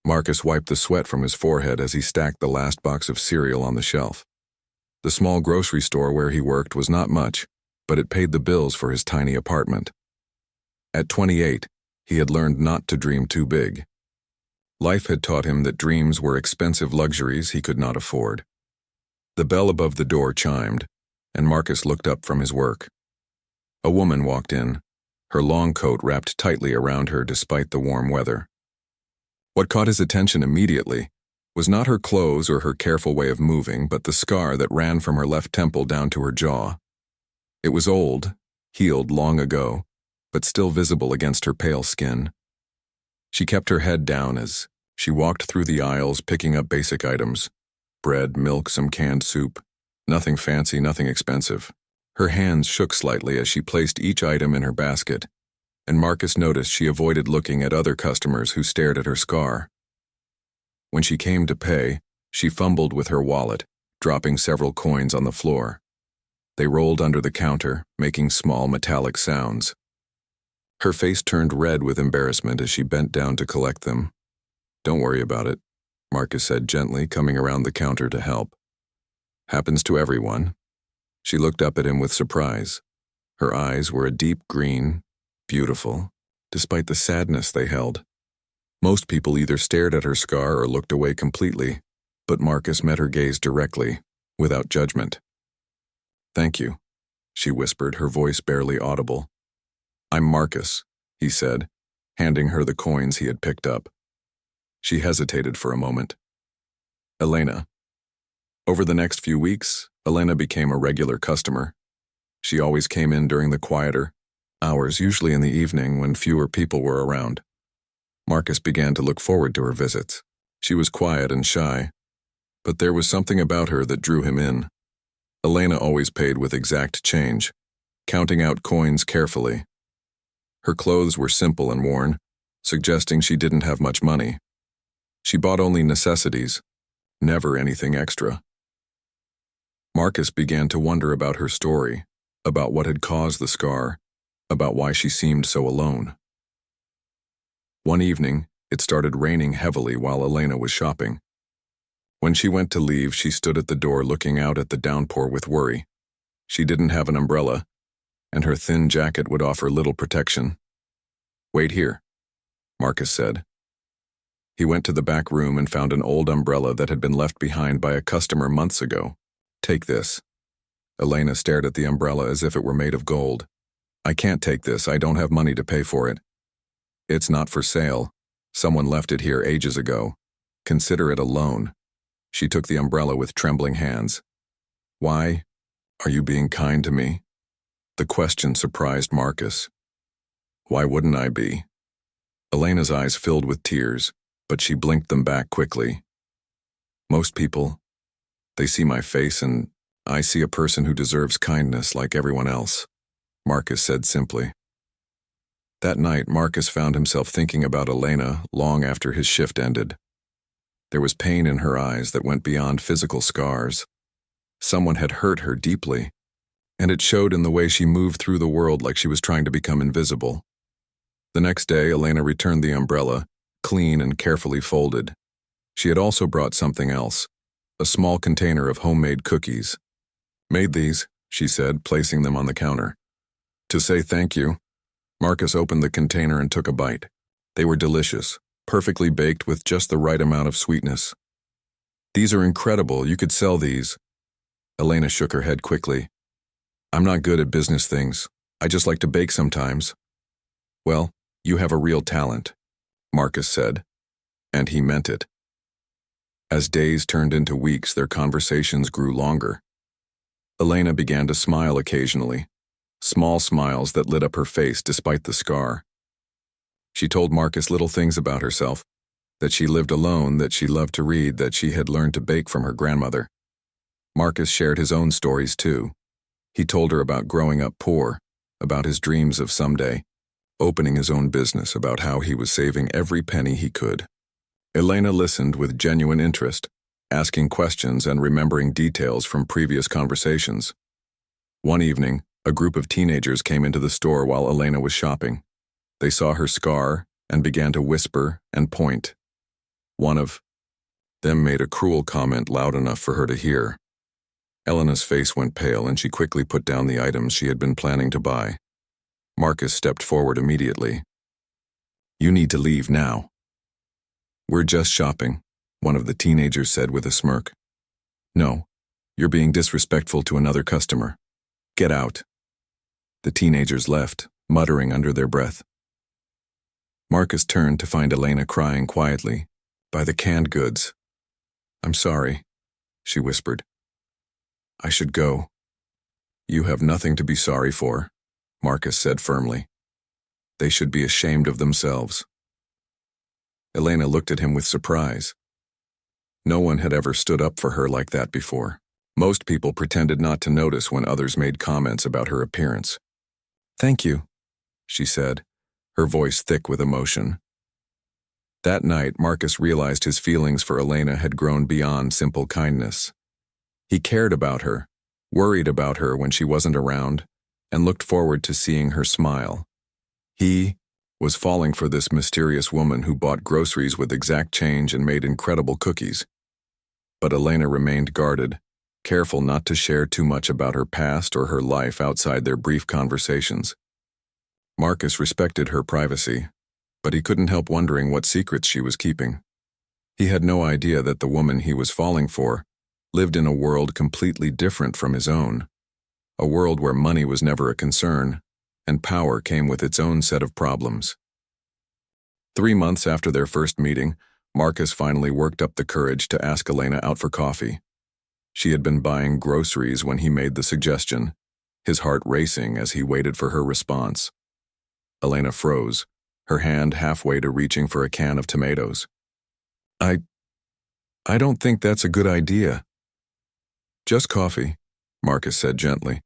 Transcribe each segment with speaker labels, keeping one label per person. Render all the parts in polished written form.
Speaker 1: Marcus wiped the sweat from his forehead as he stacked the last box of cereal on the shelf. The small grocery store where he worked was not much, but it paid the bills for his tiny apartment. At 28, he had learned not to dream too big. Life had taught him that dreams were expensive luxuries he could not afford. The bell above the door chimed, and Marcus looked up from his work. A woman walked in, her long coat wrapped tightly around her despite the warm weather. What caught his attention immediately was not her clothes or her careful way of moving, but the scar that ran from her left temple down to her jaw. It was old, healed long ago, but still visible against her pale skin. She kept her head down as she walked through the aisles picking up basic items: bread, milk, some canned soup. Nothing fancy, nothing expensive. Her hands shook slightly as she placed each item in her basket, and Marcus noticed she avoided looking at other customers who stared at her scar. When she came to pay, she fumbled with her wallet, dropping several coins on the floor. They rolled under the counter, making small metallic sounds. Her face turned red with embarrassment as she bent down to collect them. "Don't worry about it," Marcus said gently, coming around the counter to help. "Happens to everyone." She looked up at him with surprise. Her eyes were a deep green, beautiful, despite the sadness they held. Most people either stared at her scar or looked away completely, but Marcus met her gaze directly, without judgment. "Thank you," she whispered, her voice barely audible. "I'm Marcus," he said, handing her the coins he had picked up. She hesitated for a moment. "Elena." Over the next few weeks, Elena became a regular customer. She always came in during the quieter hours, usually in the evening when fewer people were around. Marcus began to look forward to her visits. She was quiet and shy, but there was something about her that drew him in. Elena always paid with exact change, counting out coins carefully. Her clothes were simple and worn, suggesting she didn't have much money. She bought only necessities, never anything extra. Marcus began to wonder about her story, about what had caused the scar, about why she seemed so alone. One evening, it started raining heavily while Elena was shopping. When she went to leave, she stood at the door looking out at the downpour with worry. She didn't have an umbrella, and her thin jacket would offer little protection. "Wait here," Marcus said. He went to the back room and found an old umbrella that had been left behind by a customer months ago. "Take this." Elena stared at the umbrella as if it were made of gold. "I can't take this. I don't have money to pay for it." "It's not for sale. Someone left it here ages ago. Consider it a loan." She took the umbrella with trembling hands. "Why? Are you being kind to me?" The question surprised Marcus. "Why wouldn't I be?" Elena's eyes filled with tears, but she blinked them back quickly. "Most people, they see my face and I see a person who deserves kindness like everyone else," Marcus said simply. That night, Marcus found himself thinking about Elena long after his shift ended. There was pain in her eyes that went beyond physical scars. Someone had hurt her deeply, and it showed in the way she moved through the world like she was trying to become invisible. The next day, Elena returned the umbrella, clean and carefully folded. She had also brought something else, a small container of homemade cookies. "Made these," she said, placing them on the counter. "To say thank you." Marcus opened the container and took a bite. They were delicious, perfectly baked with just the right amount of sweetness. "These are incredible. You could sell these." Elena shook her head quickly. "I'm not good at business things. I just like to bake sometimes." "Well, you have a real talent," Marcus said, and he meant it. As days turned into weeks, their conversations grew longer. Elena began to smile occasionally, small smiles that lit up her face despite the scar. She told Marcus little things about herself, that she lived alone, that she loved to read, that she had learned to bake from her grandmother. Marcus shared his own stories too. He told her about growing up poor, about his dreams of someday opening his own business, about how he was saving every penny he could. Elena listened with genuine interest, asking questions and remembering details from previous conversations. One evening, a group of teenagers came into the store while Elena was shopping. They saw her scar and began to whisper and point. One of them made a cruel comment loud enough for her to hear. Elena's face went pale and she quickly put down the items she had been planning to buy. Marcus stepped forward immediately. "You need to leave now." "We're just shopping," one of the teenagers said with a smirk. "No, you're being disrespectful to another customer. Get out." The teenagers left, muttering under their breath. Marcus turned to find Elena crying quietly by the canned goods. "I'm sorry," she whispered. "I should go." "You have nothing to be sorry for," Marcus said firmly. "They should be ashamed of themselves." Elena looked at him with surprise. No one had ever stood up for her like that before. Most people pretended not to notice when others made comments about her appearance. "Thank you," she said, her voice thick with emotion. That night, Marcus realized his feelings for Elena had grown beyond simple kindness. He cared about her, worried about her when she wasn't around, and looked forward to seeing her smile. He was falling for this mysterious woman who bought groceries with exact change and made incredible cookies. But Elena remained guarded, careful not to share too much about her past or her life outside their brief conversations. Marcus respected her privacy, but he couldn't help wondering what secrets she was keeping. He had no idea that the woman he was falling for lived in a world completely different from his own, a world where money was never a concern, and power came with its own set of problems. 3 months after their first meeting, Marcus finally worked up the courage to ask Elena out for coffee. She had been buying groceries when he made the suggestion, his heart racing as he waited for her response. Elena froze, her hand halfway to reaching for a can of tomatoes. I don't think that's a good idea." "Just coffee," Marcus said gently.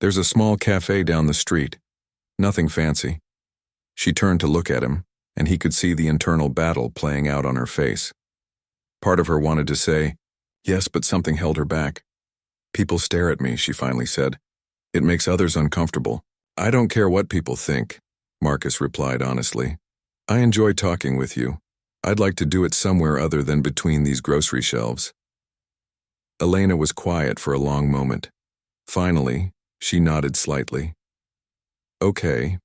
Speaker 1: "There's a small cafe down the street. Nothing fancy." She turned to look at him, and he could see the internal battle playing out on her face. Part of her wanted to say, yes, but something held her back. "People stare at me," she finally said. "It makes others uncomfortable." "I don't care what people think," Marcus replied honestly. "I enjoy talking with you. I'd like to do it somewhere other than between these grocery shelves." Elena was quiet for a long moment. Finally, she nodded slightly. "Okay,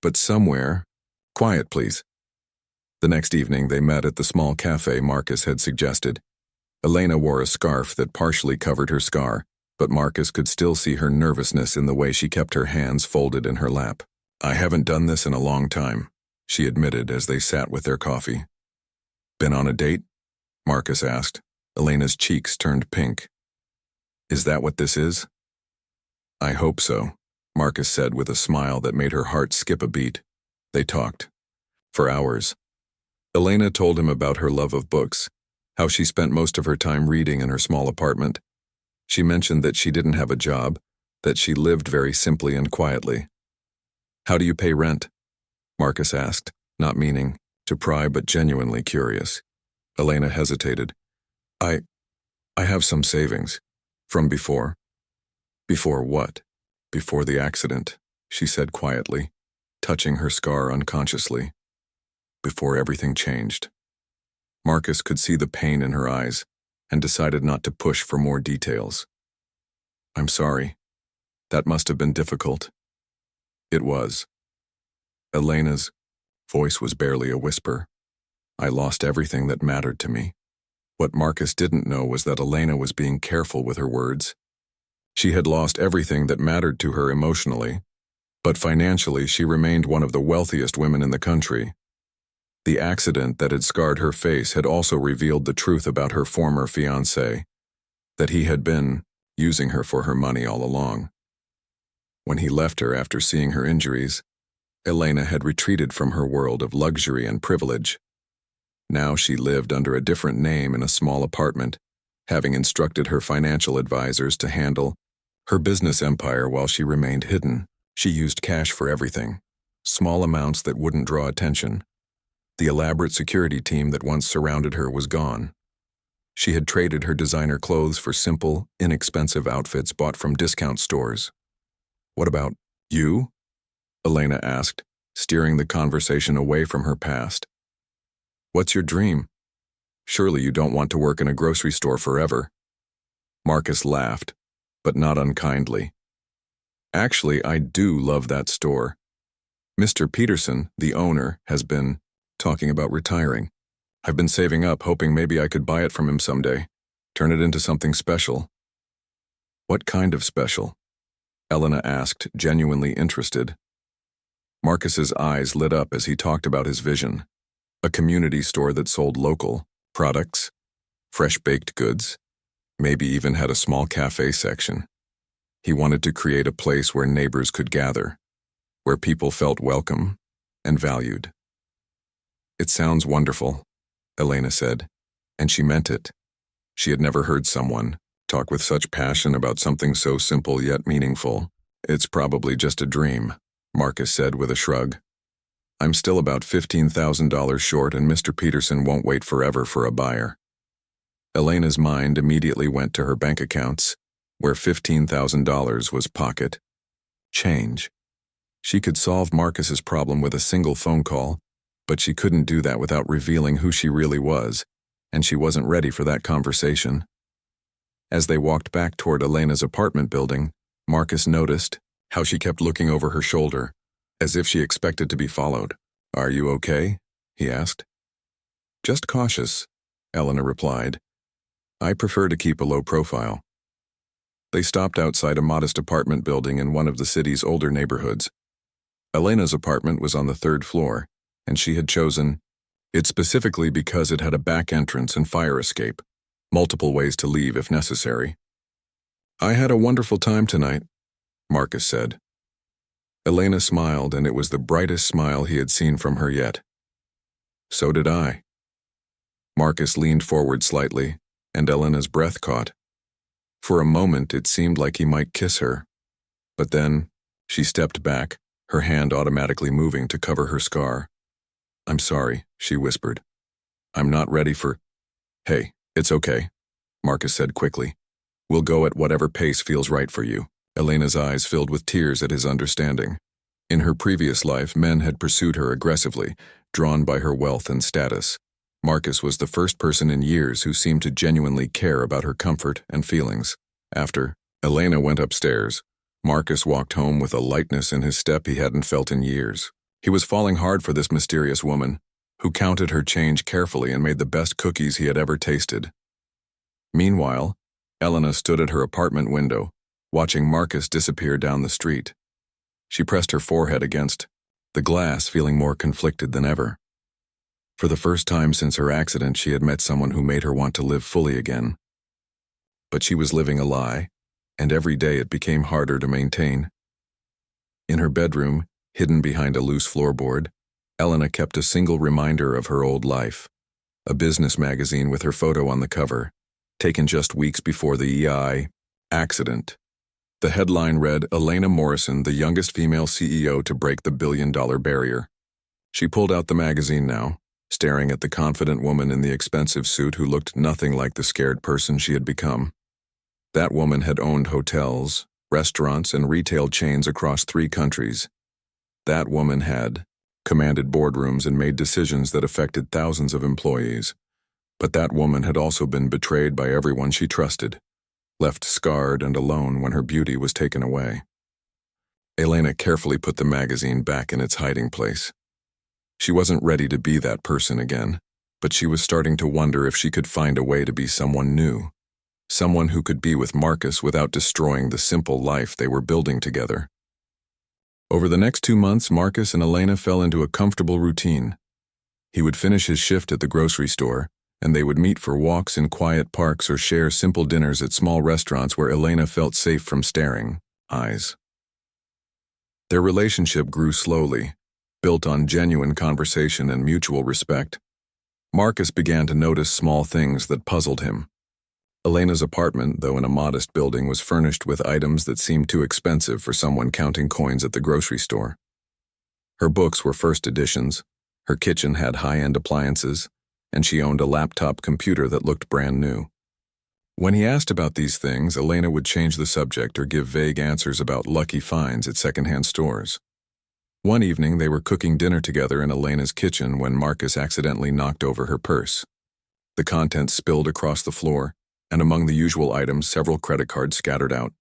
Speaker 1: but somewhere. Quiet, please." The next evening, they met at the small cafe Marcus had suggested. Elena wore a scarf that partially covered her scar, but Marcus could still see her nervousness in the way she kept her hands folded in her lap. "I haven't done this in a long time," she admitted as they sat with their coffee. "Been on a date?" Marcus asked. Elena's cheeks turned pink. "Is that what this is?" "I hope so," Marcus said with a smile that made her heart skip a beat. They talked. For hours. Elena told him about her love of books, how she spent most of her time reading in her small apartment. She mentioned that she didn't have a job, that she lived very simply and quietly. "How do you pay rent?" Marcus asked, not meaning to pry but genuinely curious. Elena hesitated. I have some savings. From before." "Before what?" "Before the accident," she said quietly, touching her scar unconsciously. "Before everything changed." Marcus could see the pain in her eyes and decided not to push for more details. "I'm sorry. That must have been difficult." It was. Elena's voice was barely a whisper. "I lost everything that mattered to me." What Marcus didn't know was that Elena was being careful with her words. She had lost everything that mattered to her emotionally, but financially she remained one of the wealthiest women in the country. The accident that had scarred her face had also revealed the truth about her former fiancé, that he had been using her for her money all along. When he left her after seeing her injuries, Elena had retreated from her world of luxury and privilege. Now she lived under a different name in a small apartment, having instructed her financial advisors to handle her business empire while she remained hidden. She used cash for everything, small amounts that wouldn't draw attention. The elaborate security team that once surrounded her was gone. She had traded her designer clothes for simple, inexpensive outfits bought from discount stores. "What about you?" Elena asked, steering the conversation away from her past. "What's your dream?" Surely you don't want to work in a grocery store forever. Marcus laughed, but not unkindly. Actually, I do love that store. Mr. Peterson, the owner, has been talking about retiring. I've been saving up, hoping maybe I could buy it from him someday, turn it into something special. What kind of special? Elena asked, genuinely interested. Marcus's eyes lit up as he talked about his vision. A community store that sold local products, fresh baked goods, maybe even had a small cafe section. He wanted to create a place where neighbors could gather, where people felt welcome and valued. It sounds wonderful, Elena said, and she meant it. She had never heard someone talk with such passion about something so simple yet meaningful. It's probably just a dream, Marcus said with a shrug. I'm still about $15,000 short, and Mr. Peterson won't wait forever for a buyer. Elena's mind immediately went to her bank accounts, where $15,000 was pocket change. She could solve Marcus's problem with a single phone call, but she couldn't do that without revealing who she really was, and she wasn't ready for that conversation. As they walked back toward Elena's apartment building, Marcus noticed how she kept looking over her shoulder, as if she expected to be followed. Are you okay? He asked. Just cautious, Elena replied. I prefer to keep a low profile. They stopped outside a modest apartment building in one of the city's older neighborhoods. Elena's apartment was on the 3rd floor, and she had chosen it specifically because it had a back entrance and fire escape, multiple ways to leave if necessary. I had a wonderful time tonight, Marcus said. Elena smiled, and it was the brightest smile he had seen from her yet. So did I. Marcus leaned forward slightly, and Elena's breath caught. For a moment it seemed like he might kiss her, but then she stepped back, her hand automatically moving to cover her scar. I'm sorry, she whispered. I'm not ready for... Hey, it's okay, Marcus said quickly. We'll go at whatever pace feels right for you. Elena's eyes filled with tears at his understanding. In her previous life, men had pursued her aggressively, drawn by her wealth and status. Marcus was the first person in years who seemed to genuinely care about her comfort and feelings. After Elena went upstairs, Marcus walked home with a lightness in his step he hadn't felt in years. He was falling hard for this mysterious woman, who counted her change carefully and made the best cookies he had ever tasted. Meanwhile, Elena stood at her apartment window, watching Marcus disappear down the street. She pressed her forehead against the glass, feeling more conflicted than ever. For the first time since her accident, she had met someone who made her want to live fully again. But she was living a lie, and every day it became harder to maintain. In her bedroom, hidden behind a loose floorboard, Elena kept a single reminder of her old life, a business magazine with her photo on the cover, taken just weeks before the EI accident. The headline read, Elena Morrison, the youngest female CEO to break the billion-dollar barrier. She pulled out the magazine now, staring at the confident woman in the expensive suit who looked nothing like the scared person she had become. That woman had owned hotels, restaurants, and retail chains across 3 countries. That woman had commanded boardrooms and made decisions that affected thousands of employees. But that woman had also been betrayed by everyone she trusted, left scarred and alone when her beauty was taken away. Elena carefully put the magazine back in its hiding place. She wasn't ready to be that person again, but she was starting to wonder if she could find a way to be someone new, someone who could be with Marcus without destroying the simple life they were building together. Over the next 2 months, Marcus and Elena fell into a comfortable routine. He would finish his shift at the grocery store, and they would meet for walks in quiet parks or share simple dinners at small restaurants where Elena felt safe from staring eyes. Their relationship grew slowly, built on genuine conversation and mutual respect. Marcus began to notice small things that puzzled him. Elena's apartment, though in a modest building, was furnished with items that seemed too expensive for someone counting coins at the grocery store. Her books were first editions, her kitchen had high-end appliances, and she owned a laptop computer that looked brand new. When he asked about these things, Elena would change the subject or give vague answers about lucky finds at secondhand stores. One evening, they were cooking dinner together in Elena's kitchen when Marcus accidentally knocked over her purse. The contents spilled across the floor, and among the usual items, several credit cards scattered out.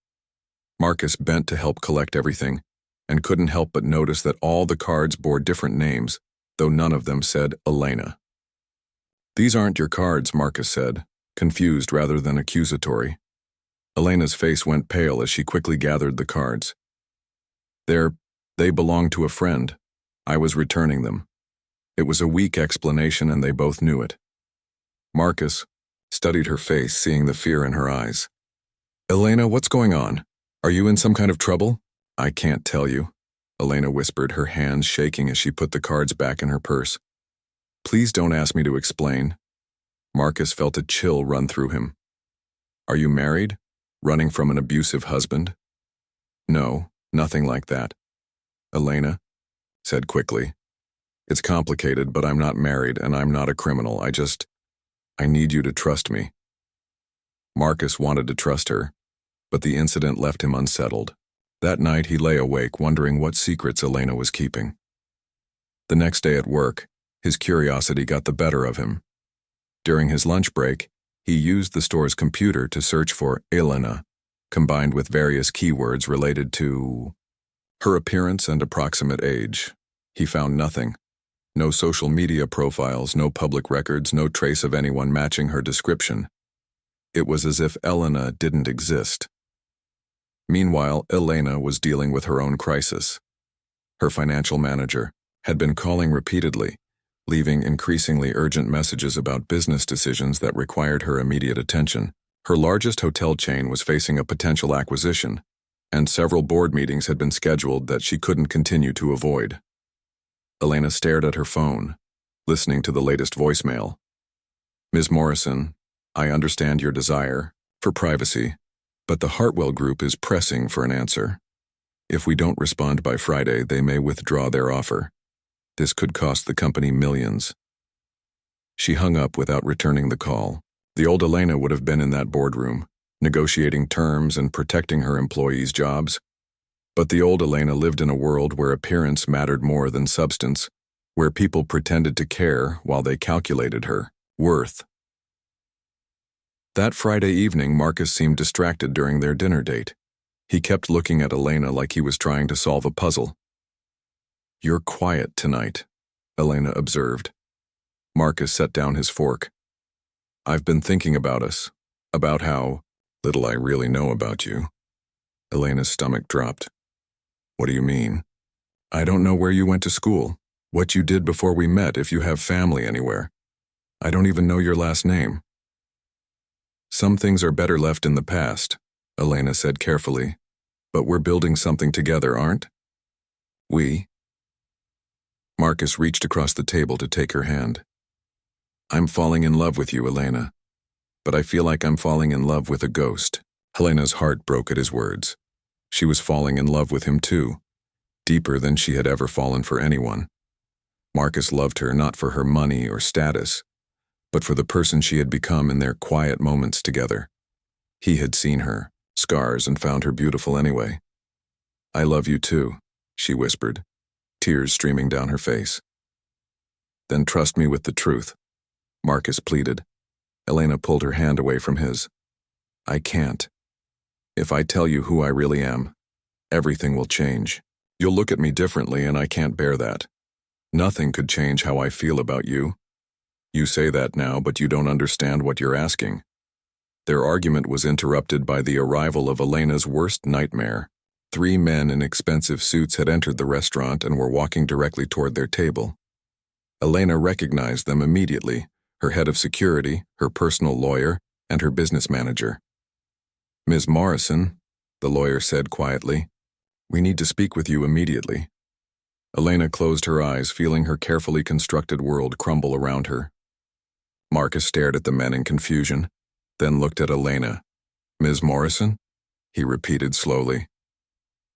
Speaker 1: Marcus bent to help collect everything, and couldn't help but notice that all the cards bore different names, though none of them said Elena. "These aren't your cards," Marcus said, confused rather than accusatory. Elena's face went pale as she quickly gathered the cards. They belonged to a friend. I was returning them." It was a weak explanation, and they both knew it. Marcus studied her face, seeing the fear in her eyes. "Elena, what's going on? Are you in some kind of trouble?" "I can't tell you," Elena whispered, her hands shaking as she put the cards back in her purse. "Please don't ask me to explain." Marcus felt a chill run through him. "Are you married? Running from an abusive husband?" "No, nothing like that," Elena said quickly. "It's complicated, but I'm not married and I'm not a criminal. I need you to trust me." Marcus wanted to trust her, but the incident left him unsettled. That night he lay awake, wondering what secrets Elena was keeping. The next day at work, his curiosity got the better of him. During his lunch break, he used the store's computer to search for Elena, combined with various keywords related to her appearance and approximate age. He found nothing. No social media profiles, no public records, no trace of anyone matching her description. It was as if Elena didn't exist. Meanwhile, Elena was dealing with her own crisis. Her financial manager had been calling repeatedly, leaving increasingly urgent messages about business decisions that required her immediate attention. Her largest hotel chain was facing a potential acquisition, and several board meetings had been scheduled that she couldn't continue to avoid. Elena stared at her phone, listening to the latest voicemail. "Ms. Morrison, I understand your desire for privacy, but the Hartwell Group is pressing for an answer. If we don't respond by Friday, they may withdraw their offer. This could cost the company millions." She hung up without returning the call. The old Elena would have been in that boardroom, negotiating terms and protecting her employees' jobs. But the old Elena lived in a world where appearance mattered more than substance, where people pretended to care while they calculated her worth. That Friday evening, Marcus seemed distracted during their dinner date. He kept looking at Elena like he was trying to solve a puzzle. "You're quiet tonight," Elena observed. Marcus set down his fork. "I've been thinking about us, about how little I really know about you." Elena's stomach dropped. "What do you mean?" "I don't know where you went to school, what you did before we met, if you have family anywhere. I don't even know your last name." "Some things are better left in the past," Elena said carefully. "But we're building something together, aren't we?" Marcus reached across the table to take her hand. "I'm falling in love with you, Elena. But I feel like I'm falling in love with a ghost." Elena's heart broke at his words. She was falling in love with him too, deeper than she had ever fallen for anyone. Marcus loved her not for her money or status, but for the person she had become in their quiet moments together. He had seen her scars and found her beautiful anyway. "I love you too," she whispered, tears streaming down her face. "Then trust me with the truth," Marcus pleaded. Elena pulled her hand away from his. "I can't. If I tell you who I really am, everything will change. You'll look at me differently, and I can't bear that. Nothing could change how I feel about you. You say that now, but you don't understand what you're asking." Their argument was interrupted by the arrival of Elena's worst nightmare. 3 men in expensive suits had entered the restaurant and were walking directly toward their table. Elena recognized them immediately, her head of security, her personal lawyer, and her business manager. "Ms. Morrison," the lawyer said quietly, "we need to speak with you immediately." Elena closed her eyes, feeling her carefully constructed world crumble around her. Marcus stared at the men in confusion, then looked at Elena. "Ms. Morrison?" he repeated slowly.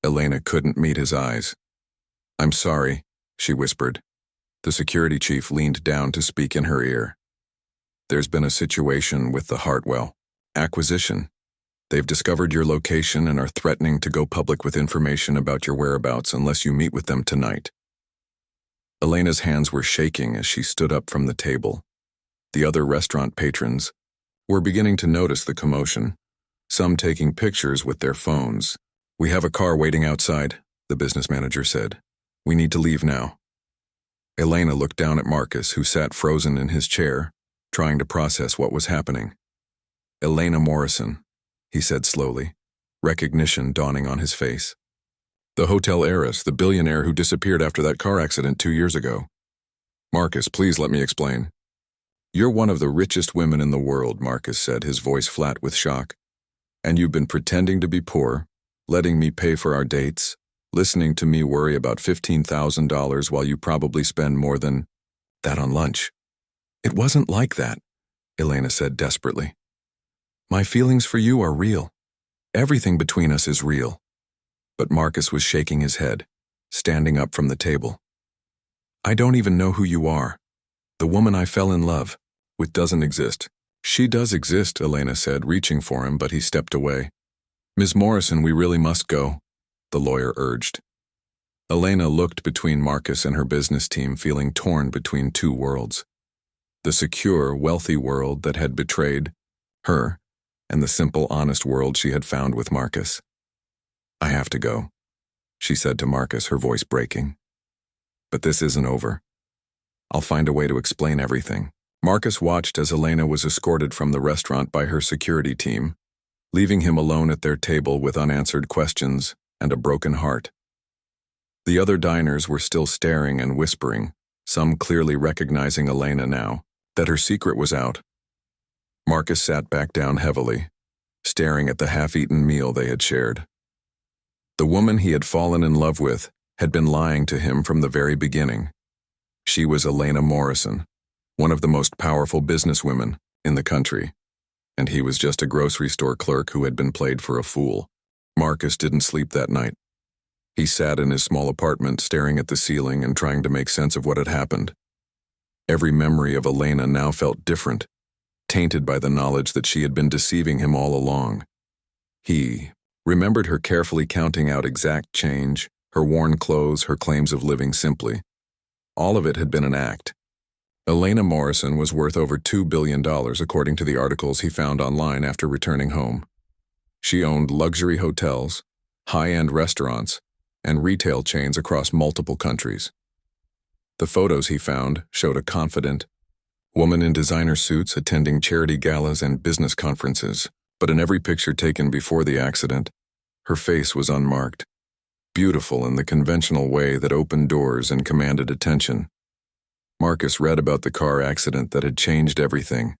Speaker 1: Elena couldn't meet his eyes. "I'm sorry," she whispered. The security chief leaned down to speak in her ear. "There's been a situation with the Hartwell acquisition. They've discovered your location and are threatening to go public with information about your whereabouts unless you meet with them tonight." Elena's hands were shaking as she stood up from the table. The other restaurant patrons were beginning to notice the commotion, some taking pictures with their phones. "We have a car waiting outside," the business manager said. "We need to leave now." Elena looked down at Marcus, who sat frozen in his chair, trying to process what was happening. "Elena Morrison," he said slowly, recognition dawning on his face. "The hotel heiress, the billionaire who disappeared after that car accident 2 years ago." "Marcus, please let me explain." "You're one of the richest women in the world," Marcus said, his voice flat with shock. "And you've been pretending to be poor, letting me pay for our dates, listening to me worry about $15,000 while you probably spend more than that on lunch." "It wasn't like that," Elena said desperately. "My feelings for you are real. Everything between us is real." But Marcus was shaking his head, standing up from the table. "I don't even know who you are. The woman I fell in love with doesn't exist." "She does exist," Elena said, reaching for him, but he stepped away. "Ms. Morrison, we really must go," the lawyer urged. Elena looked between Marcus and her business team, feeling torn between two worlds. The secure, wealthy world that had betrayed her, and the simple, honest world she had found with Marcus. "I have to go," she said to Marcus, her voice breaking. "But this isn't over. I'll find a way to explain everything." Marcus watched as Elena was escorted from the restaurant by her security team, leaving him alone at their table with unanswered questions and a broken heart. The other diners were still staring and whispering, some clearly recognizing Elena now, that her secret was out. Marcus sat back down heavily, staring at the half-eaten meal they had shared. The woman he had fallen in love with had been lying to him from the very beginning. She was Elena Morrison, one of the most powerful businesswomen in the country, and he was just a grocery store clerk who had been played for a fool. Marcus didn't sleep that night. He sat in his small apartment, staring at the ceiling and trying to make sense of what had happened. Every memory of Elena now felt different, tainted by the knowledge that she had been deceiving him all along. He remembered her carefully counting out exact change, her worn clothes, her claims of living simply. All of it had been an act. Elena Morrison was worth over $2 billion according to the articles he found online after returning home. She owned luxury hotels, high-end restaurants, and retail chains across multiple countries. The photos he found showed a confident woman in designer suits attending charity galas and business conferences, but in every picture taken before the accident, her face was unmarked, beautiful in the conventional way that opened doors and commanded attention. Marcus read about the car accident that had changed everything.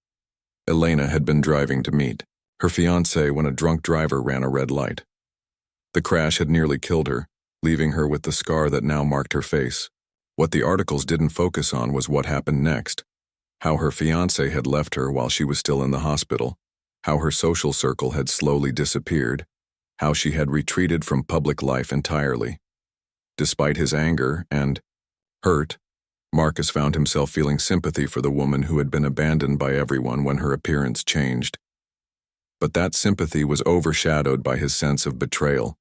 Speaker 1: Elena had been driving to meet her fiancé when a drunk driver ran a red light. The crash had nearly killed her, leaving her with the scar that now marked her face. What the articles didn't focus on was what happened next. How her fiancé had left her while she was still in the hospital, how her social circle had slowly disappeared, how she had retreated from public life entirely. Despite his anger and hurt, Marcus found himself feeling sympathy for the woman who had been abandoned by everyone when her appearance changed. But that sympathy was overshadowed by his sense of betrayal.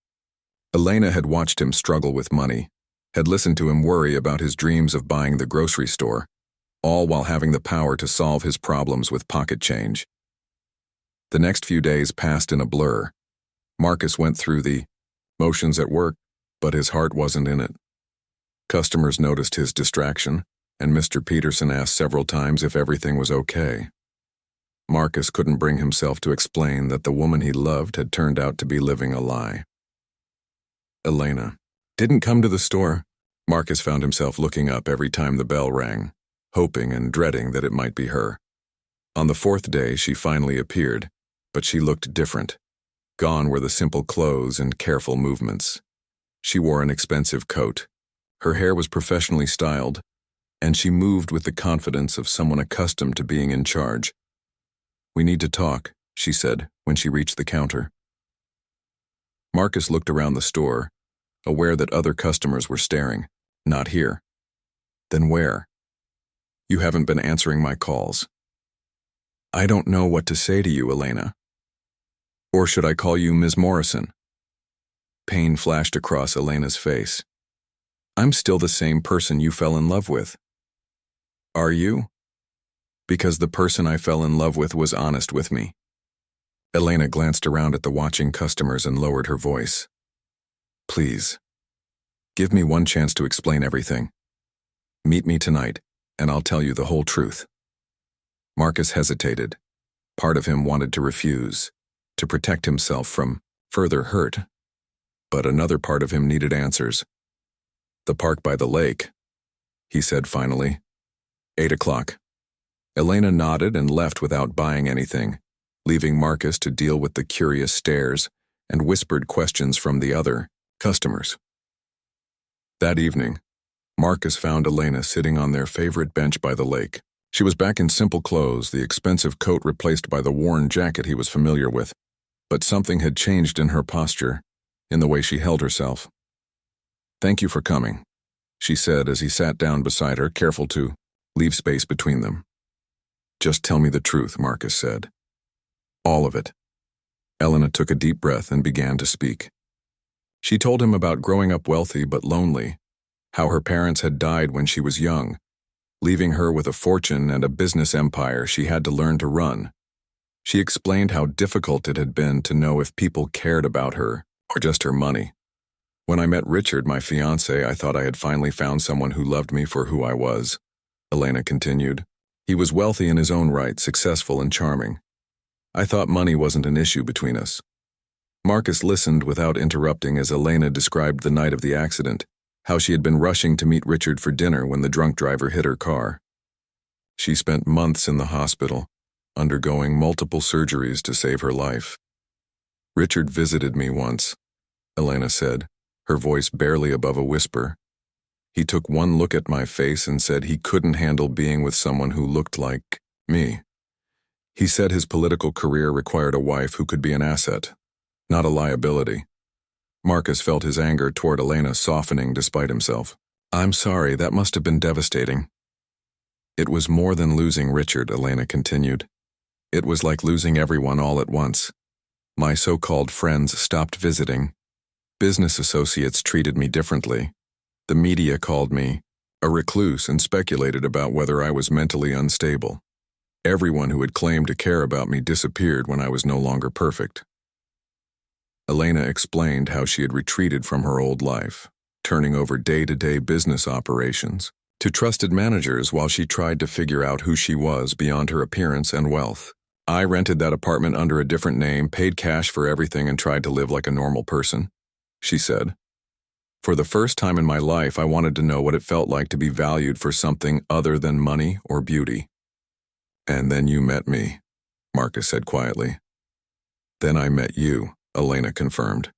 Speaker 1: Elena had watched him struggle with money, had listened to him worry about his dreams of buying the grocery store, all while having the power to solve his problems with pocket change. The next few days passed in a blur. Marcus went through the motions at work, but his heart wasn't in it. Customers noticed his distraction, and Mr. Peterson asked several times if everything was okay. Marcus couldn't bring himself to explain that the woman he loved had turned out to be living a lie. Elena didn't come to the store. Marcus found himself looking up every time the bell rang, hoping and dreading that it might be her. On the fourth day, she finally appeared, but she looked different. Gone were the simple clothes and careful movements. She wore an expensive coat. Her hair was professionally styled, and she moved with the confidence of someone accustomed to being in charge. "We need to talk," she said when she reached the counter. Marcus looked around the store, aware that other customers were staring. "Not here." "Then where?" "You haven't been answering my calls." "I don't know what to say to you, Elena. Or should I call you Ms. Morrison?" Pain flashed across Elena's face. "I'm still the same person you fell in love with." "Are you?" Because the person I fell in love with was honest with me. Elena glanced around at the watching customers and lowered her voice. Please. Give me one chance to explain everything. Meet me tonight, and I'll tell you the whole truth. Marcus hesitated. Part of him wanted to refuse, to protect himself from further hurt. But another part of him needed answers. The park by the lake, he said finally. 8 o'clock. Elena nodded and left without buying anything, leaving Marcus to deal with the curious stares and whispered questions from the other customers. That evening, Marcus found Elena sitting on their favorite bench by the lake. She was back in simple clothes, the expensive coat replaced by the worn jacket he was familiar with. But something had changed in her posture, in the way she held herself. Thank you for coming, she said as he sat down beside her, careful to leave space between them. Just tell me the truth, Marcus said. All of it. Elena took a deep breath and began to speak. She told him about growing up wealthy but lonely, how her parents had died when she was young, leaving her with a fortune and a business empire she had to learn to run. She explained how difficult it had been to know if people cared about her or just her money. When I met Richard, my fiancé, I thought I had finally found someone who loved me for who I was, Elena continued. He was wealthy in his own right, successful and charming. I thought money wasn't an issue between us. Marcus listened without interrupting as Elena described the night of the accident, how she had been rushing to meet Richard for dinner when the drunk driver hit her car. She spent months in the hospital, undergoing multiple surgeries to save her life. Richard visited me once, Elena said, her voice barely above a whisper. He took one look at my face and said he couldn't handle being with someone who looked like me. He said his political career required a wife who could be an asset, not a liability. Marcus felt his anger toward Elena softening despite himself. I'm sorry, that must have been devastating. It was more than losing Richard, Elena continued. It was like losing everyone all at once. My so-called friends stopped visiting. Business associates treated me differently. The media called me a recluse and speculated about whether I was mentally unstable. Everyone who had claimed to care about me disappeared when I was no longer perfect. Elena explained how she had retreated from her old life, turning over day-to-day business operations to trusted managers while she tried to figure out who she was beyond her appearance and wealth. I rented that apartment under a different name, paid cash for everything, and tried to live like a normal person, she said. For the first time in my life, I wanted to know what it felt like to be valued for something other than money or beauty. And then you met me, Marcus said quietly. Then I met you, Elena confirmed.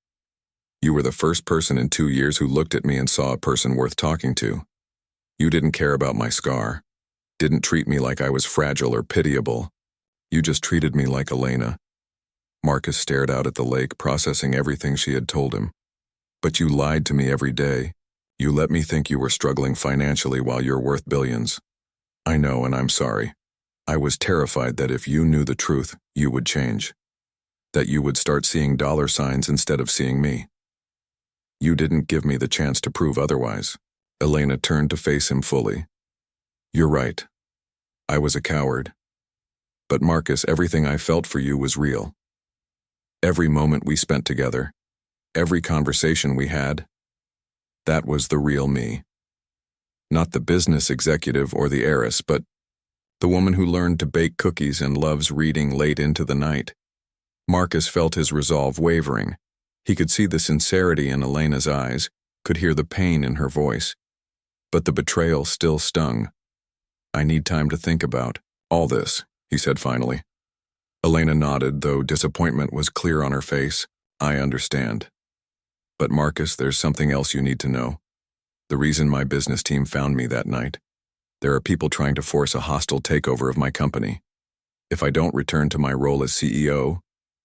Speaker 1: You were the first person in 2 years who looked at me and saw a person worth talking to. You didn't care about my scar, didn't treat me like I was fragile or pitiable. You just treated me like Elena. Marcus stared out at the lake, processing everything she had told him. But you lied to me every day. You let me think you were struggling financially while you're worth billions. I know, and I'm sorry. I was terrified that if you knew the truth, you would change. That you would start seeing dollar signs instead of seeing me. You didn't give me the chance to prove otherwise. Elena turned to face him fully. You're right. I was a coward. But Marcus, everything I felt for you was real. Every moment we spent together, every conversation we had, that was the real me. Not the business executive or the heiress, but the woman who learned to bake cookies and loves reading late into the night. Marcus felt his resolve wavering. He could see the sincerity in Elena's eyes, could hear the pain in her voice. But the betrayal still stung. I need time to think about all this, he said finally. Elena nodded, though disappointment was clear on her face. I understand. But Marcus, there's something else you need to know. The reason my business team found me that night. There are people trying to force a hostile takeover of my company. If I don't return to my role as CEO,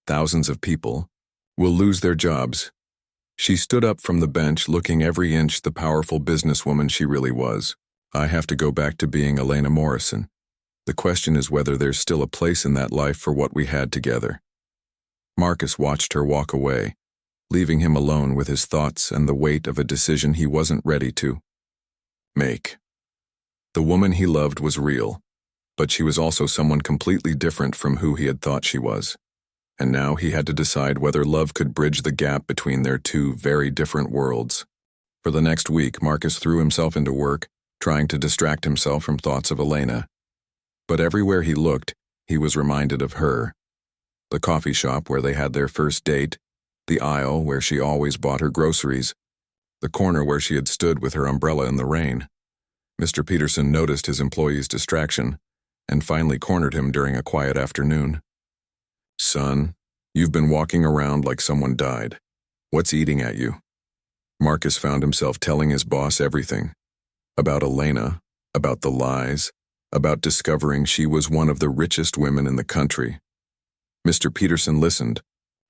Speaker 1: thousands of people will lose their jobs. She stood up from the bench, looking every inch the powerful businesswoman she really was. I have to go back to being Elena Morrison. The question is whether there's still a place in that life for what we had together. Marcus watched her walk away, leaving him alone with his thoughts and the weight of a decision he wasn't ready to make. The woman he loved was real, But she was also someone completely different from who he had thought she was. And now he had to decide whether love could bridge the gap between their two very different worlds. For the next week, Marcus threw himself into work, trying to distract himself from thoughts of Elena. But everywhere he looked, he was reminded of her. The coffee shop where they had their first date, the aisle where she always bought her groceries, the corner where she had stood with her umbrella in the rain. Mr. Peterson noticed his employee's distraction and finally cornered him during a quiet afternoon. "Son, you've been walking around like someone died. What's eating at you?" Marcus found himself telling his boss everything. About Elena, about the lies, about discovering she was one of the richest women in the country. Mr. Peterson listened,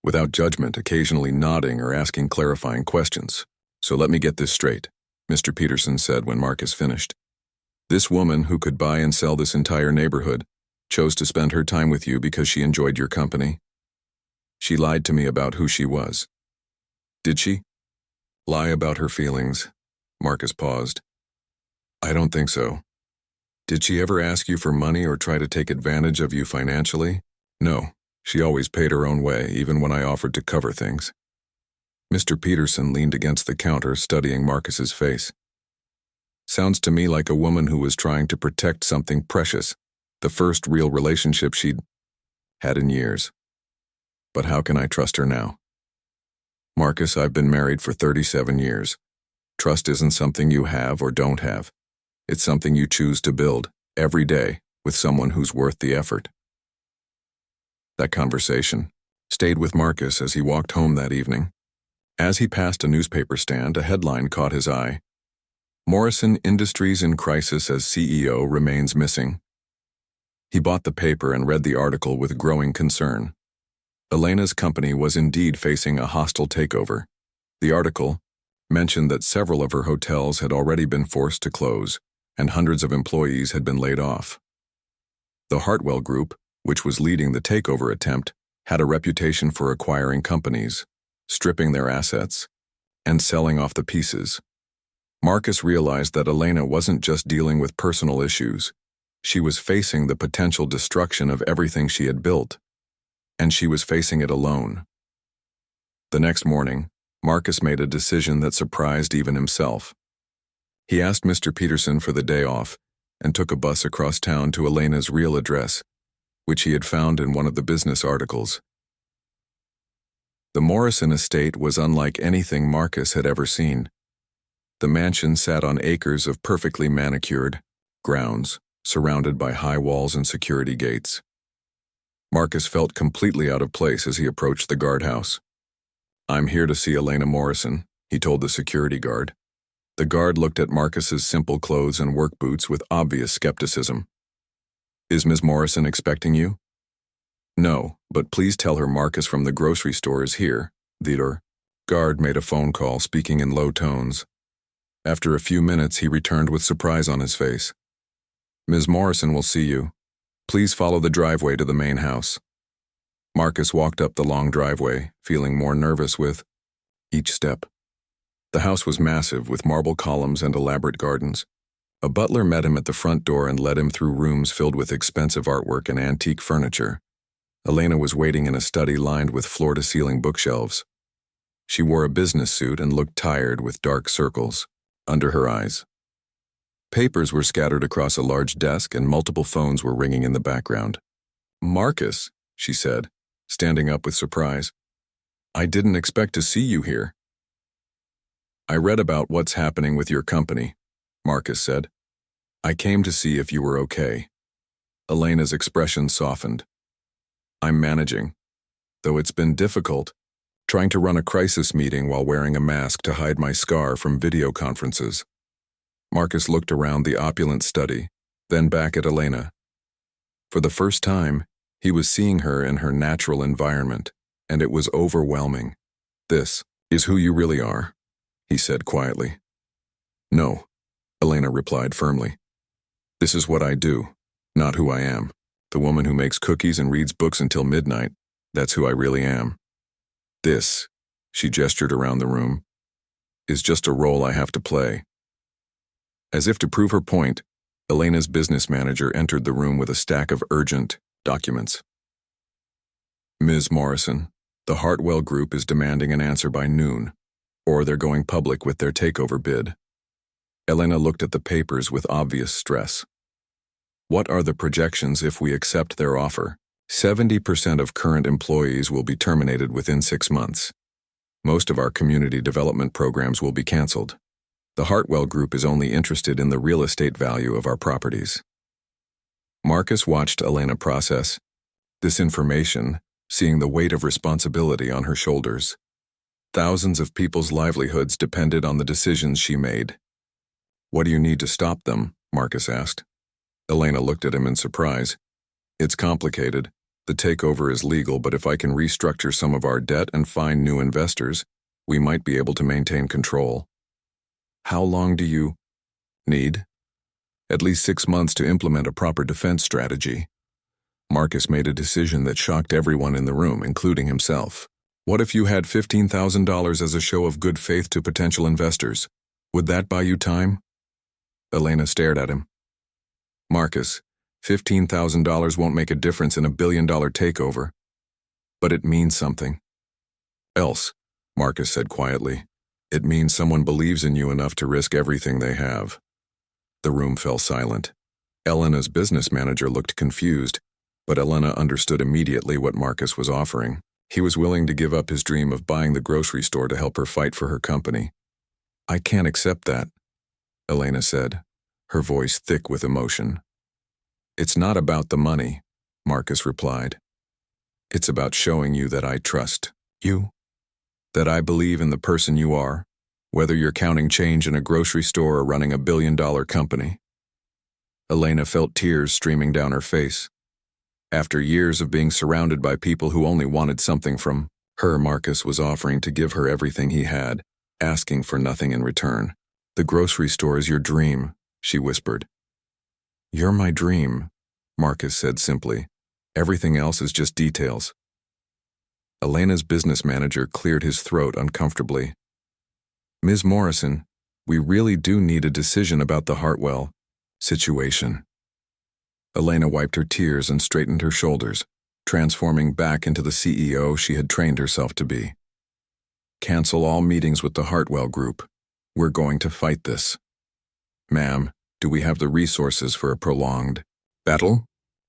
Speaker 1: without judgment, occasionally nodding or asking clarifying questions. "So let me get this straight," Mr. Peterson said when Marcus finished. "This woman who could buy and sell this entire neighborhood chose to spend her time with you because she enjoyed your company? She lied to me about who she was. Did she?" "Lie about her feelings." Marcus paused. "I don't think so. Did she ever ask you for money or try to take advantage of you financially?" "No. She always paid her own way, even when I offered to cover things." Mr. Peterson leaned against the counter, studying Marcus's face. "Sounds to me like a woman who was trying to protect something precious, the first real relationship she'd had in years. But how can I trust her now?" "Marcus, I've been married for 37 years. Trust isn't something you have or don't have. It's something you choose to build, every day, with someone who's worth the effort." That conversation stayed with Marcus as he walked home that evening. As he passed a newspaper stand, a headline caught his eye. "Morrison Industries in crisis as CEO remains missing." He bought the paper and read the article with growing concern. Elena's company was indeed facing a hostile takeover. The article mentioned that several of her hotels had already been forced to close, and hundreds of employees had been laid off. The Hartwell Group, which was leading the takeover attempt, had a reputation for acquiring companies, stripping their assets, and selling off the pieces. Marcus realized that Elena wasn't just dealing with personal issues. She was facing the potential destruction of everything she had built, and she was facing it alone. The next morning, Marcus made a decision that surprised even himself. He asked Mr. Peterson for the day off and took a bus across town to Elena's real address, which he had found in one of the business articles. The Morrison estate was unlike anything Marcus had ever seen. The mansion sat on acres of perfectly manicured grounds, surrounded by high walls and security gates. Marcus felt completely out of place as he approached the guardhouse. "I'm here to see Elena Morrison," he told the security guard. The guard looked at Marcus's simple clothes and work boots with obvious skepticism. "Is Ms. Morrison expecting you?" "No, but please tell her Marcus from the grocery store is here." The guard made a phone call, speaking in low tones. After a few minutes, he returned with surprise on his face. "Ms. Morrison will see you. Please follow the driveway to the main house." Marcus walked up the long driveway, feeling more nervous with each step. The house was massive, with marble columns and elaborate gardens. A butler met him at the front door and led him through rooms filled with expensive artwork and antique furniture. Elena was waiting in a study lined with floor-to-ceiling bookshelves. She wore a business suit and looked tired, with dark circles under her eyes. Papers were scattered across a large desk and multiple phones were ringing in the background. "Marcus," she said, standing up with surprise. "I didn't expect to see you here." "I read about what's happening with your company," Marcus said. "I came to see if you were okay." Elena's expression softened. "I'm managing, though it's been difficult, trying to run a crisis meeting while wearing a mask to hide my scar from video conferences." Marcus looked around the opulent study, then back at Elena. For the first time, he was seeing her in her natural environment, and it was overwhelming. "This is who you really are," he said quietly. "No," Elena replied firmly. "This is what I do, not who I am. The woman who makes cookies and reads books until midnight, that's who I really am. This," she gestured around the room, "is just a role I have to play." As if to prove her point, Elena's business manager entered the room with a stack of urgent documents. Ms. Morrison, the Hartwell Group is demanding an answer by noon, or they're going public with their takeover bid. Elena looked at the papers with obvious stress. What are the projections if we accept their offer? 70% of current employees will be terminated within 6 months. Most of our community development programs will be canceled. The Hartwell Group is only interested in the real estate value of our properties. Marcus watched Elena process this information, seeing the weight of responsibility on her shoulders. Thousands of people's livelihoods depended on the decisions she made. What do you need to stop them? Marcus asked. Elena looked at him in surprise. It's complicated. The takeover is legal, but if I can restructure some of our debt and find new investors, we might be able to maintain control. How long do you need? At least 6 months to implement a proper defense strategy. Marcus made a decision that shocked everyone in the room, including himself. What if you had $15,000 as a show of good faith to potential investors? Would that buy you time? Elena stared at him. Marcus, $15,000 won't make a difference in $1 billion takeover. But it means something. Else, Marcus said quietly, it means someone believes in you enough to risk everything they have. The room fell silent. Elena's business manager looked confused, but Elena understood immediately what Marcus was offering. He was willing to give up his dream of buying the grocery store to help her fight for her company. I can't accept that, Elena said, her voice thick with emotion. It's not about the money, Marcus replied. It's about showing you that I trust you, that I believe in the person you are, whether you're counting change in a grocery store or running $1 billion company. Elena felt tears streaming down her face. After years of being surrounded by people who only wanted something from her, Marcus was offering to give her everything he had, asking for nothing in return. The grocery store is your dream, she whispered. You're my dream, Marcus said simply. Everything else is just details. Elena's business manager cleared his throat uncomfortably. Ms. Morrison, we really do need a decision about the Hartwell situation. Elena wiped her tears and straightened her shoulders, transforming back into the CEO she had trained herself to be. Cancel all meetings with the Hartwell Group. We're going to fight this. Ma'am, do we have the resources for a prolonged battle?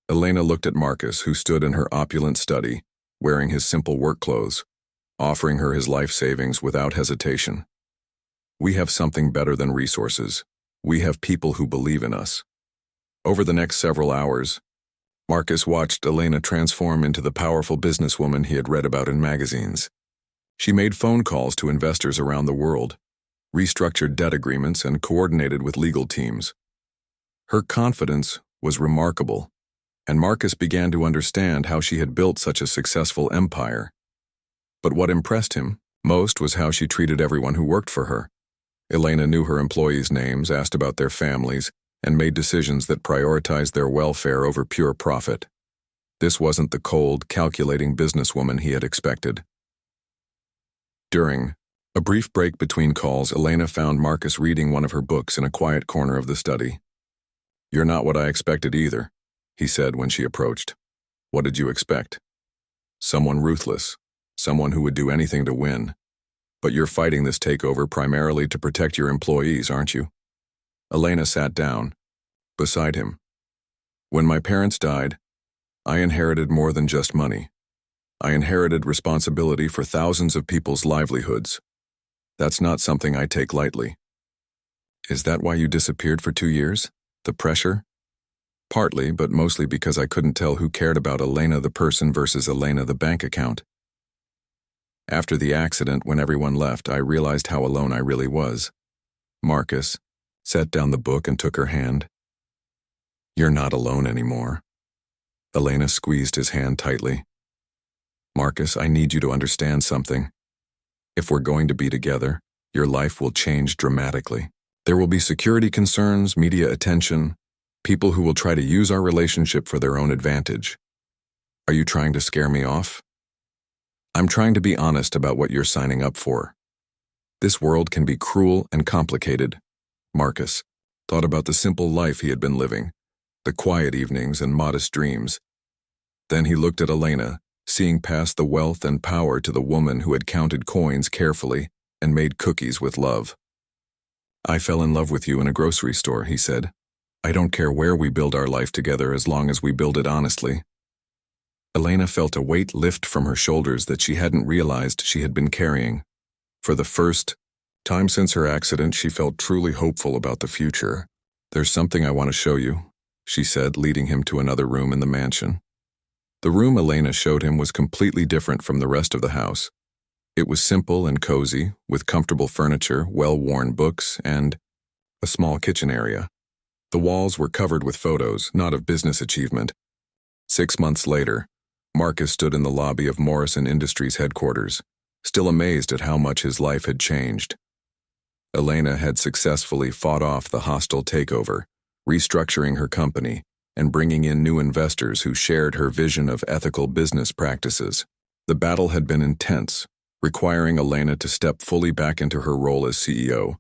Speaker 1: Elena looked at Marcus, who stood in her opulent study, wearing his simple work clothes, offering her his life savings without hesitation. We have something better than resources. We have people who believe in us. Over the next several hours, Marcus watched Elena transform into the powerful businesswoman he had read about in magazines. She made phone calls to investors around the world, restructured debt agreements, and coordinated with legal teams. Her confidence was remarkable, and Marcus began to understand how she had built such a successful empire. But what impressed him most was how she treated everyone who worked for her. Elena knew her employees' names, asked about their families, and made decisions that prioritized their welfare over pure profit. This wasn't the cold, calculating businesswoman he had expected. During a brief break between calls, Elena found Marcus reading one of her books in a quiet corner of the study. You're not what I expected either, he said when she approached. What did you expect? Someone ruthless, someone who would do anything to win. But you're fighting this takeover primarily to protect your employees, aren't you? Elena sat down beside him. When my parents died, I inherited more than just money. I inherited responsibility for thousands of people's livelihoods. That's not something I take lightly. Is that why you disappeared for 2 years? The pressure? Partly, but mostly because I couldn't tell who cared about Elena the person versus Elena the bank account. After the accident, when everyone left, I realized how alone I really was. Marcus set down the book and took her hand. You're not alone anymore. Elena squeezed his hand tightly. Marcus, I need you to understand something. If we're going to be together, your life will change dramatically. There will be security concerns, media attention, people who will try to use our relationship for their own advantage. Are you trying to scare me off? I'm trying to be honest about what you're signing up for. This world can be cruel and complicated. Marcus, thought about the simple life he had been living, the quiet evenings and modest dreams. Then he looked at Elena, seeing past the wealth and power to the woman who had counted coins carefully and made cookies with love. "I fell in love with you in a grocery store," he said. "I don't care where we build our life together as long as we build it honestly." Elena felt a weight lift from her shoulders that she hadn't realized she had been carrying. For the first time since her accident, she felt truly hopeful about the future. "There's something I want to show you," she said, leading him to another room in the mansion. The room Elena showed him was completely different from the rest of the house. It was simple and cozy, with comfortable furniture, well-worn books, and a small kitchen area. The walls were covered with photos, not of business achievement. 6 months later, Marcus stood in the lobby of Morrison Industries headquarters, still amazed at how much his life had changed. Elena had successfully fought off the hostile takeover, restructuring her company and bringing in new investors who shared her vision of ethical business practices. The battle had been intense, requiring Elena to step fully back into her role as CEO,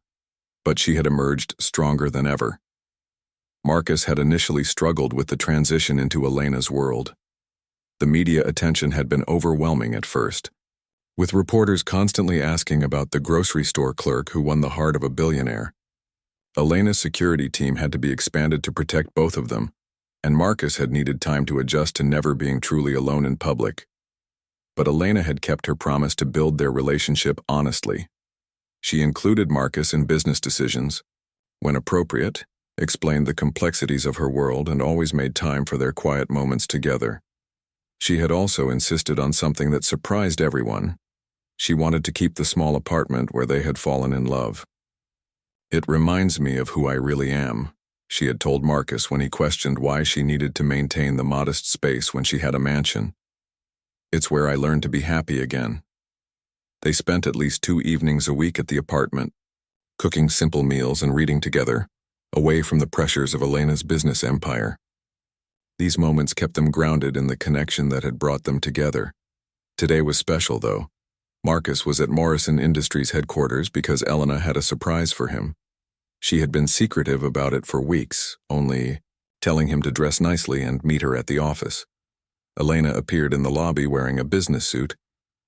Speaker 1: but she had emerged stronger than ever. Marcus had initially struggled with the transition into Elena's world. The media attention had been overwhelming at first, with reporters constantly asking about the grocery store clerk who won the heart of a billionaire. Elena's security team had to be expanded to protect both of them, and Marcus had needed time to adjust to never being truly alone in public. But Elena had kept her promise to build their relationship honestly. She included Marcus in business decisions, when appropriate, explained the complexities of her world, and always made time for their quiet moments together. She had also insisted on something that surprised everyone. She wanted to keep the small apartment where they had fallen in love. "It reminds me of who I really am," she had told Marcus when he questioned why she needed to maintain the modest space when she had a mansion. "It's where I learned to be happy again." They spent at least 2 evenings a week at the apartment, cooking simple meals and reading together, away from the pressures of Elena's business empire. These moments kept them grounded in the connection that had brought them together. Today was special, though. Marcus was at Morrison Industries headquarters because Elena had a surprise for him. She had been secretive about it for weeks, only telling him to dress nicely and meet her at the office. Elena appeared in the lobby wearing a business suit,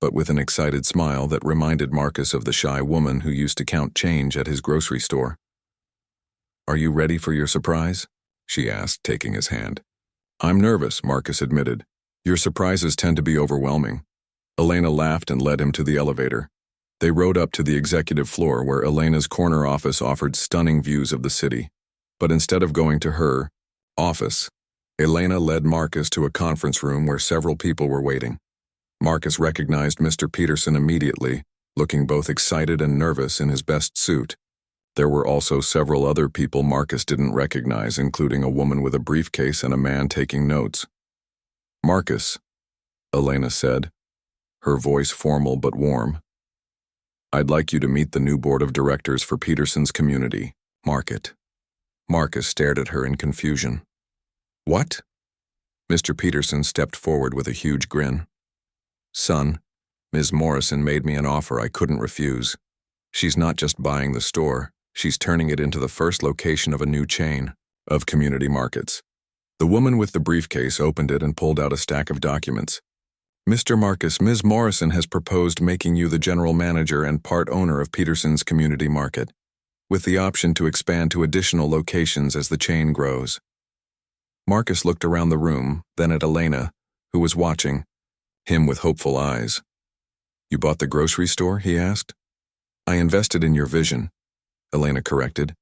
Speaker 1: but with an excited smile that reminded Marcus of the shy woman who used to count change at his grocery store. "Are you ready for your surprise?" she asked, taking his hand. "I'm nervous," Marcus admitted. "Your surprises tend to be overwhelming." Elena laughed and led him to the elevator. They rode up to the executive floor where Elena's corner office offered stunning views of the city. But instead of going to her office, Elena led Marcus to a conference room where several people were waiting. Marcus recognized Mr. Peterson immediately, looking both excited and nervous in his best suit. There were also several other people Marcus didn't recognize, including a woman with a briefcase and a man taking notes. "Marcus," Elena said, her voice formal but warm. "I'd like you to meet the new board of directors for Peterson's community market." Marcus stared at her in confusion. "What?" Mr. Peterson stepped forward with a huge grin. "Son, Ms. Morrison made me an offer I couldn't refuse. She's not just buying the store, she's turning it into the first location of a new chain of community markets." The woman with the briefcase opened it and pulled out a stack of documents. "Mr. Marcus, Ms. Morrison has proposed making you the general manager and part owner of Peterson's community market, with the option to expand to additional locations as the chain grows." Marcus looked around the room, then at Elena, who was watching, him with hopeful eyes. "You bought the grocery store?" he asked. "I invested in your vision," Elena corrected.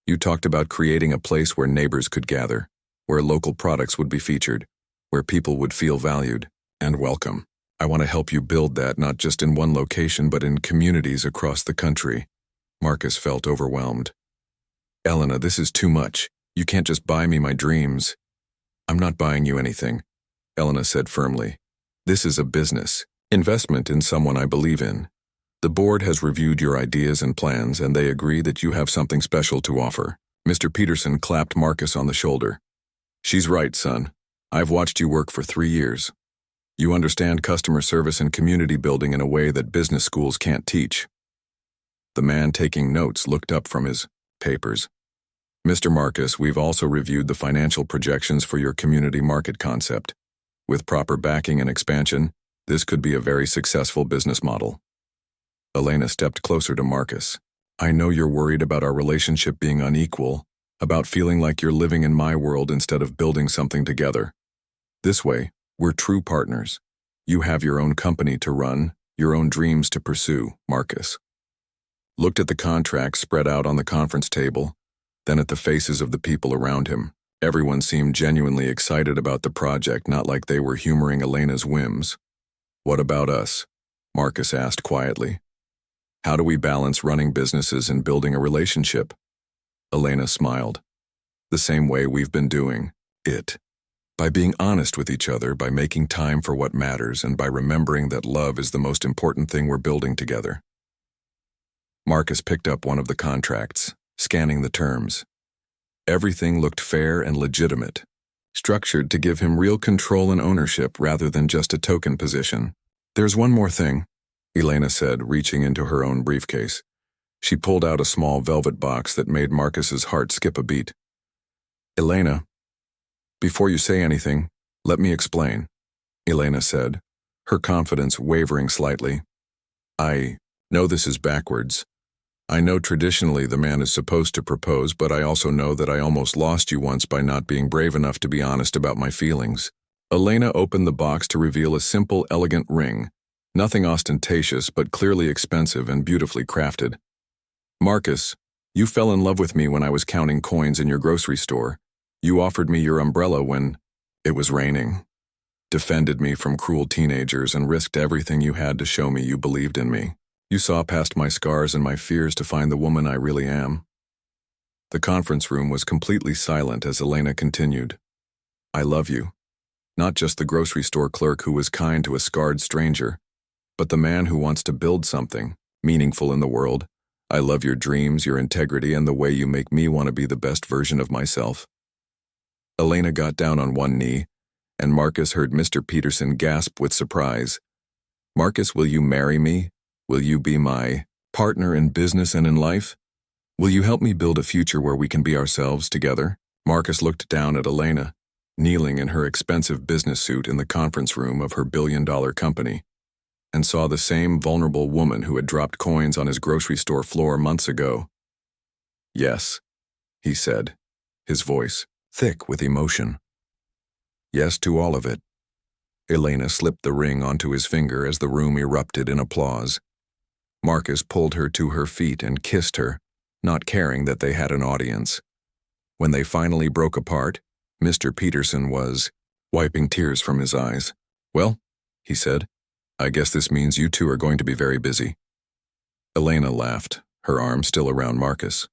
Speaker 1: "You talked about creating a place where neighbors could gather, where local products would be featured, where people would feel valued and welcome. I want to help you build that, not just in one location but in communities across the country." Marcus felt overwhelmed. "Elena, this is too much. You can't just buy me my dreams." "I'm not buying you anything," Elena said firmly. "This is a business investment in someone I believe in. The board has reviewed your ideas and plans, and they agree that you have something special to offer." Mr. Peterson clapped Marcus on the shoulder. "She's right, son. I've watched you work for 3 years. You understand customer service and community building in a way that business schools can't teach." The man taking notes looked up from his papers. Mr. Marcus, we've also reviewed the financial projections for your community market concept. With proper backing and expansion, this could be a very successful business model. Elena stepped closer to Marcus. I know you're worried about our relationship being unequal, about feeling like you're living in my world instead of building something together. This way, we're true partners. You have your own company to run, your own dreams to pursue, Marcus looked at the contracts spread out on the conference table, then at the faces of the people around him. Everyone seemed genuinely excited about the project, not like they were humoring Elena's whims. What about us? Marcus asked quietly. How do we balance running businesses and building a relationship? Elena smiled. The same way we've been doing it. By being honest with each other, by making time for what matters, and by remembering that love is the most important thing we're building together. Marcus picked up one of the contracts, scanning the terms. Everything looked fair and legitimate, structured to give him real control and ownership rather than just a token position. There's one more thing, Elena said, reaching into her own briefcase. She pulled out a small velvet box that made Marcus's heart skip a beat. Elena, before you say anything, let me explain, Elena said, her confidence wavering slightly. I know this is backwards. I know traditionally the man is supposed to propose, but I also know that I almost lost you once by not being brave enough to be honest about my feelings. Elena opened the box to reveal a simple, elegant ring, nothing ostentatious but clearly expensive and beautifully crafted. Marcus, you fell in love with me when I was counting coins in your grocery store. You offered me your umbrella when it was raining, defended me from cruel teenagers, and risked everything you had to show me you believed in me. You saw past my scars and my fears to find the woman I really am. The conference room was completely silent as Elena continued. I love you. Not just the grocery store clerk who was kind to a scarred stranger, but the man who wants to build something meaningful in the world. I love your dreams, your integrity, and the way you make me want to be the best version of myself. Elena got down on one knee, and Marcus heard Mr. Peterson gasp with surprise. Marcus, will you marry me? Will you be my partner in business and in life? Will you help me build a future where we can be ourselves together? Marcus looked down at Elena, kneeling in her expensive business suit in the conference room of her billion-dollar company, and saw the same vulnerable woman who had dropped coins on his grocery store floor months ago. Yes, he said, his voice thick with emotion. Yes to all of it. Elena slipped the ring onto his finger as the room erupted in applause. Marcus pulled her to her feet and kissed her, not caring that they had an audience. When they finally broke apart, Mr. Peterson was wiping tears from his eyes. Well, he said, I guess this means you two are going to be very busy. Elena laughed, her arm still around Marcus.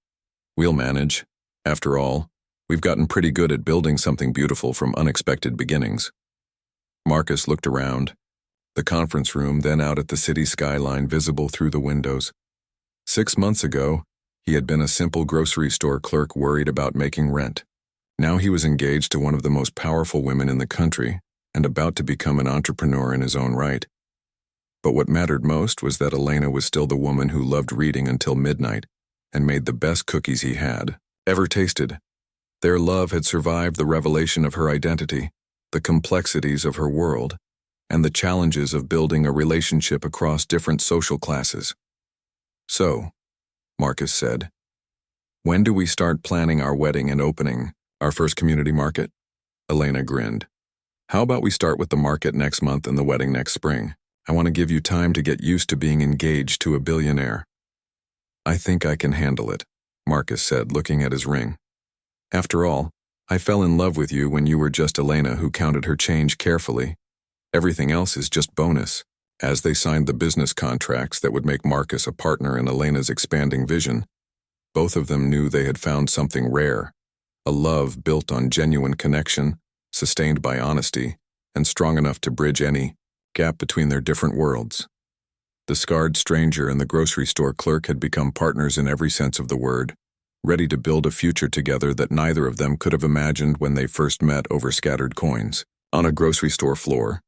Speaker 1: We'll manage. After all, we've gotten pretty good at building something beautiful from unexpected beginnings. Marcus looked around, the conference room, then out at the city skyline visible through the windows. 6 months ago, he had been a simple grocery store clerk worried about making rent. Now he was engaged to one of the most powerful women in the country and about to become an entrepreneur in his own right. But what mattered most was that Elena was still the woman who loved reading until midnight and made the best cookies he had ever tasted. Their love had survived the revelation of her identity, the complexities of her world, and the challenges of building a relationship across different social classes. So, Marcus said, when do we start planning our wedding and opening our first community market? Elena grinned. How about we start with the market next month and the wedding next spring? I want to give you time to get used to being engaged to a billionaire. I think I can handle it, Marcus said, looking at his ring. After all, I fell in love with you when you were just Elena who counted her change carefully. Everything else is just bonus. As they signed the business contracts that would make Marcus a partner in Elena's expanding vision, both of them knew they had found something rare, a love built on genuine connection, sustained by honesty, and strong enough to bridge any gap between their different worlds. The scarred stranger and the grocery store clerk had become partners in every sense of the word, ready to build a future together that neither of them could have imagined when they first met over scattered coins. On a grocery store floor,